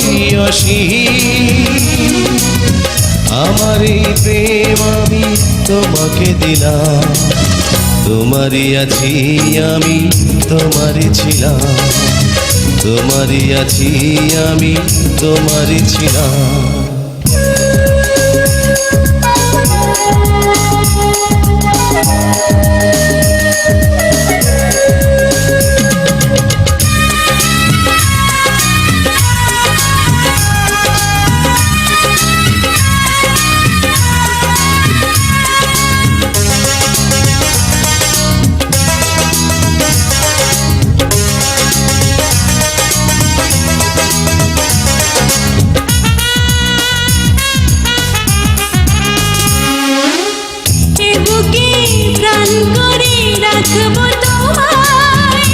মতোই অসীম। আমার এই প্রেম আমি তোমাকে দিলাম, তোমারই আছি আমি, তোমারই ছিলাম, তোমারই আছি আমি, তোমারই ছিলাম। রাখবো তোমায়,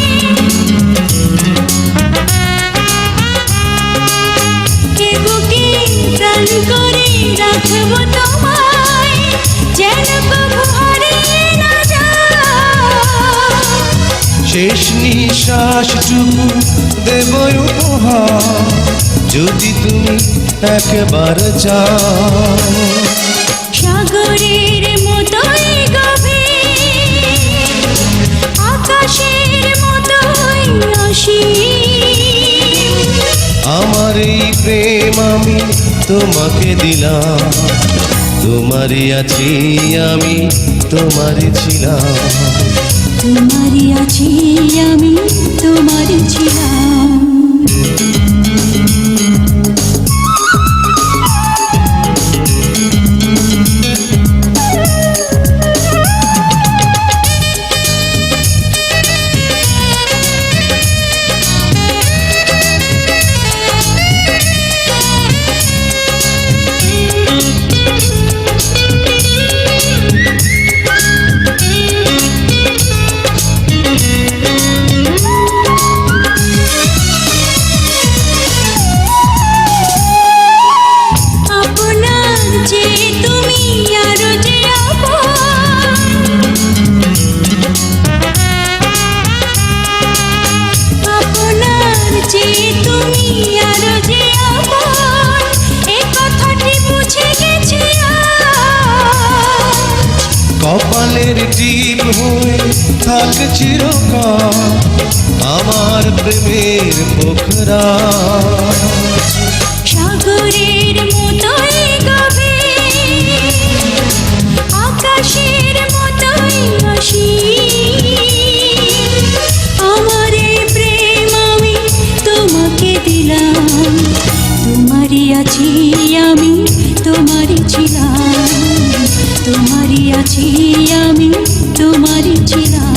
এ বুকে প্রাণ করে রাখবো তোমায়, যেন কবু হারিয়ে না যায়। শেষ নিঃশ্বাসটুকু দেব উপহার, যদি তুমি একবার চাও। সাগরের মতোই গভীর, আকাশের মতোই অসীম। আমার এই প্রেম আমি তোমাকে দিলাম, তোমারই আছি আমি, তোমারই ছিলাম, তোমারই আছি আমি, তোমারই ছিলাম। কপালের টিপ হয়ে থাক চিরকাল আমার প্রেমের পোখরা। সাগরের মতোই গভীর, আকাশের মতোই অসীম। আমার এই প্রেম আমি তোমাকে দিলাম, তোমারই আছি আমি, তোমারই ছিলাম, তোমারই আছি আমি, তোমারই ছিলাম।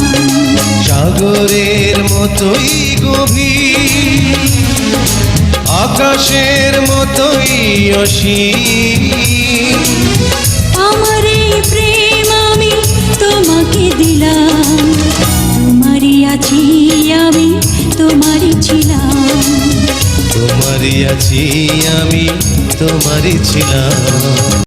সাগরের মতোই গভীর, আকাশের মতোই অসীম। আমার এই প্রেম আমি তোমাকে দিলাম, তোমারই আছি আমি, তোমারই ছিলাম, তোমারই আছি আমি, তোমারই ছিলাম।